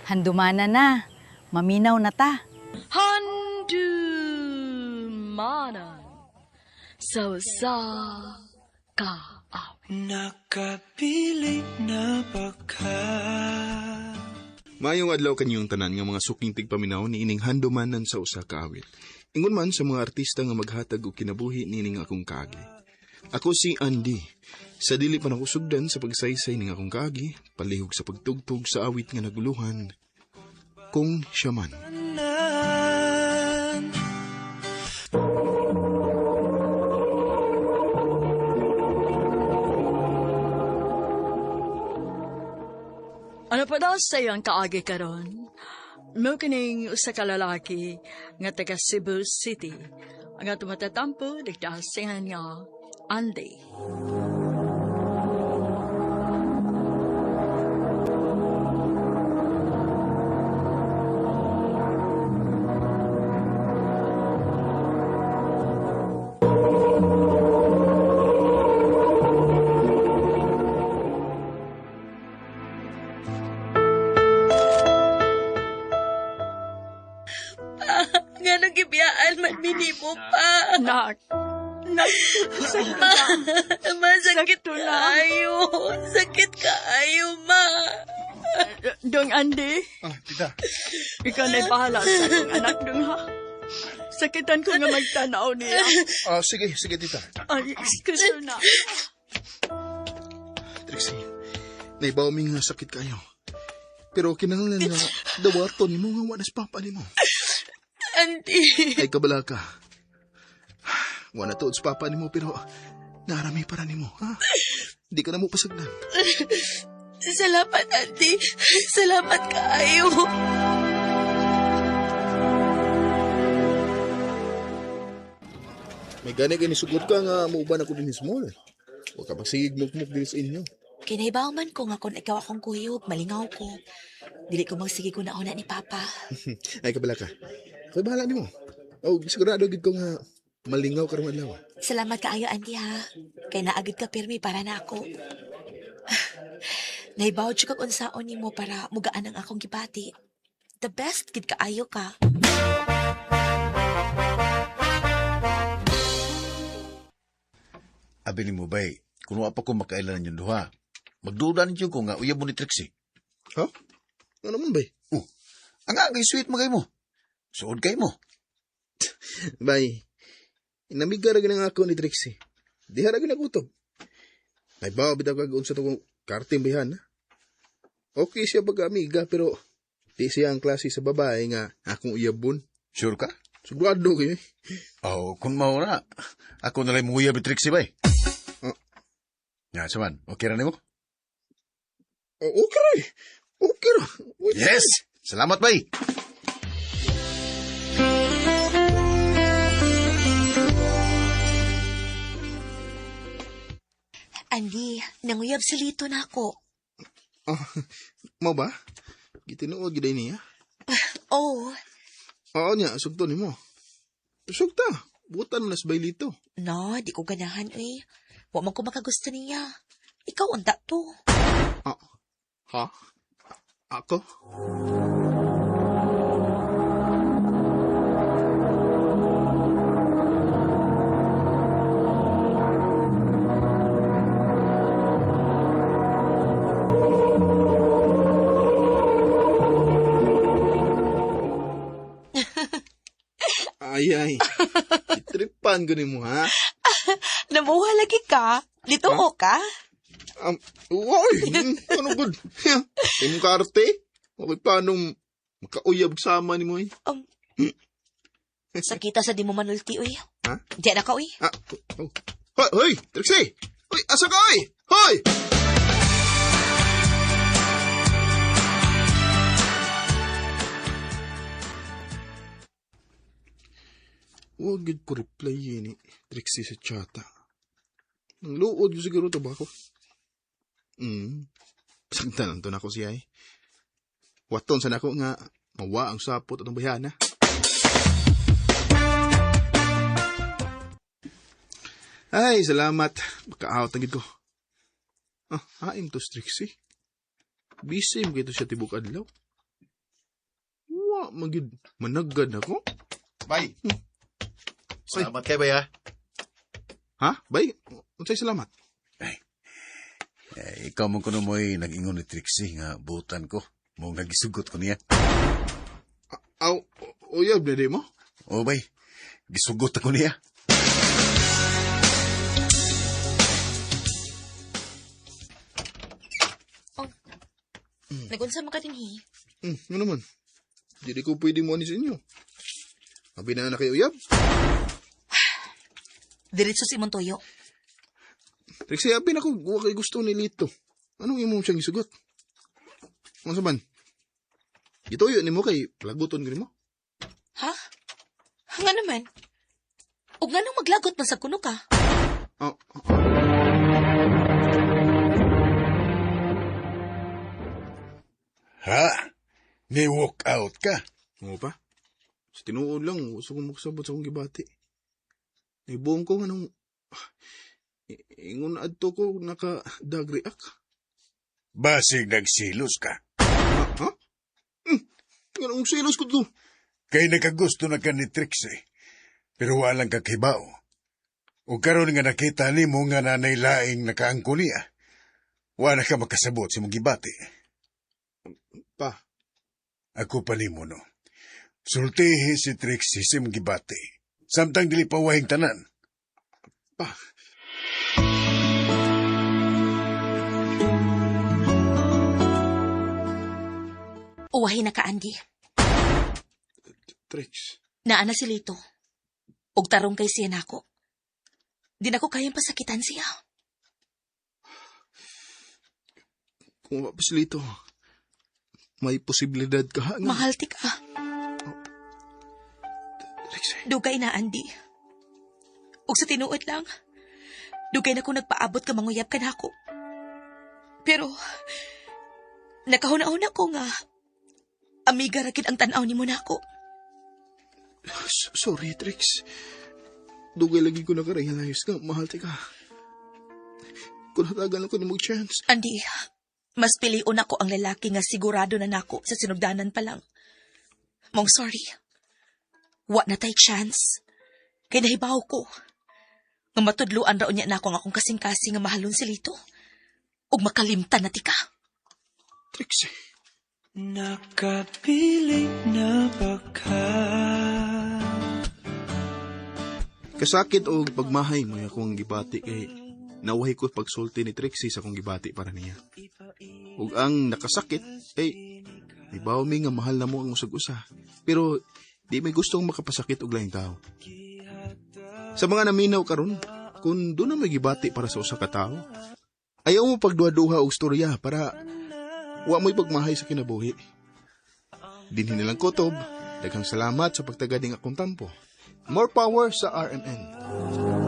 Handumana na. Maminaw na ta. Handumanan sa usa ka awit. Nakapilit na baka. Mayong adlaw kanyong tanan nga mga suking tigpaminaw ni ining handumanan sa usa ka awit. Ingon man sa mga artista nga maghatag og kinabuhi nining akong kaagi. Ako si Andy. Sa dili pa nakusugdan sa pagsaysay ning akong kaagi, palihog sa pagtugtog sa awit nga naguluhan. Kung siya man. Ano pa daw sa iyang kaagi karon? Mo kining usa ka lalaki nga taga Cebu City nga tumatatampo digdasingan nga Andy. Nga nagibiyaan man minimo pa. Nak, sakit Ma, na. masakit Sakto na. kaayo. Sakit kaayo, ma. Dong Andy, Tita. ikaw na'y bahala sa akong anak dong ha. Sakitan ko nga magtanaw niya. Sige, tita. Ay, excuse na. Trixie, naibaw mi nga sakit kayo. Pero kinahanglan nga dawato ni mo nga wanas papa ni mo. Auntie. Ay kabala ka. Wala tuod sa papa ni mo pero narami para ni mo, ha? Di ka na mo pasagdan. Salamat, auntie. Salamat kaayo. May gani sugot ka nga mauban ako din small. Huwag ka magsigig mukmuk din sa inyo. Kinaibaw man ko nga kung ikaw akong kuyog, malingaw ko. Dili ko magsige ko na una ni Papa. Ay kabala ka. Ako'y bahala ni mo. Oh, sigurado gid ko nga malingaw ka rin adlaw. Salamat kaayo, Auntie, ha. Kay naagid ka pirmi para na ako. Naibaw siya kag unsaon nimo para mugaan ang akong gibati. The best gid kaayo ka. Abi ni mo bay, kung apa ko makailan yung duha, magduda ninyo ko nga uyab mo ni Trixie. Ha? Ano naman ba? Ang agay sweet magay mo. Suod kay mo. Bay, inamiga ra nga ako ni Trixie. Di hara ginagutob. Ay ba, bitaw kag unsa to kong karting bihan, ha? Okay siya pag-amiga, pero di siya ang klase sa babae nga akong uyabon. Sure ka? Sigurado kayo eh. Oh, kung mauna, ako na lang mo uyab ni Trixie bay. Ah. Nga, saman, okay ra nimo? Oh, okay ra eh. Okay ra. Wait. Yes! Salamat bay! Andy, nanguyab si Lito na ako. Mau ba? Gitinuod giday niya. Oh, Oo niya, sugto ni mo. Sugta, butan mo na sa baylito. no, di ko ganahan, eh. Wa man ko makagusto niya. Ikaw unta to. Ha? Ako? Ay. Itripan ko ni mo, ha? Namuha lagi ka? Lito Huh? ka? Uy, ano good? Yung karte? Okay, paano makauyab sama ni mo, eh? Sakita sa di mo manulti, uy. Ha? Diyan na ka, uy. Oh. Hoy, Trixie! Hoy, asa ka, oy? Hoy! Huwag gid ko reply ni Trixie sa chata. Ang luod yung siguro ito ba ako? Sagdanan to na ako siya eh. Waton sa nako nga mawa ang sapot at ang bayana. Ay, salamat. Maka-out ang gid ko. Hain to, Trixie. Busy mo kito siya tibok adlaw. magid managad ako. Bay. Salamat kay Bay, ha? Ha? Bay, unsay salamat. Ikaw mong kuno mo'y nag-ingon ni Trixie nga buutan ko. Mong nagisugot ko niya. Aw, uyab na di mo? O Bay, gisugot ako niya. Nagunsa man ka din, hi. Ano naman? Hindi ko pwede mo ani sa inyo. Abi na kayo uyab. Diretso si Montoyo. Trixie, abi na ko, huwa kay gusto ni Lito. Anong imo siyang isugot? Ano saban? Ituyo ni mo kay laguton ka mo? Ha? Nga naman. O nga nang maglagot man sa kuno ka. Ah, Ha? Ni-walk out ka? Oo pa? Sa tinuod lang, gusto ko magsabot sa akong gibati. Ibuong ko nga nung... Ingon adto ko naka-dagriak. Basig nagsilos ka. Ha? Ganong silos ko to. Kay nakagusto na ka ni Trixie. Pero walang kakibao. O karon nga nakita ni mo nga nanay laing nakaangko niya. Wala ka makasabot si mong gibati. Pa, Ako pa ni mo no. Sultihi si Trixie si mong gibati. Samtang dili pa wahing tanan. pa. Uwahin na ka, Andy. Trix, Naana si Lito. Og tarong kay siya nako. Di na ko kayang pasakitan siya. kung mapasilito, may posibilidad ka nga. Mahal ti ka. Trix, Dugay na, Andy. Og sa tinuod lang, dugay na ko nagpaabot ka manguyab ka nako. Pero, nakahuna-huna ko nga, amiga rakid ang tanaw ni mo nako. sorry, Trix. Dugay lagi ko nakarealize nga, mahal ka. Kung natagan ako ni mo chance. Andy, mas piliun ako ang lalaki nga sigurado na nako sa sinugdanan pa lang. Mong sorry. Wa na tay chance. Kay nahibaw ko. Nga matudluan raon niya nako nga akong kasing-kasing nga mahalon si Lito. Ug makalimtan na tika. Trix, Nakapiling na ba ka? kasakit o pagmahay mo akong gibati kay nawahi ko pagsulti ni Trixie sa akong gibati para niya. Ug ang nakasakit ay ibaw mi nga mahal na mo ang usag-usa. Pero di may gustong makapasakit og laing tao. Sa mga naminaw karon, kung doon na may gibati para sa usa ka tao, ayaw mo pagduha-duha og storya para wa mo'y pagmahay sa kinabuhi. Dinhi nilang kutob, daghang salamat sa pagtagading akong tampo. More power sa RMN.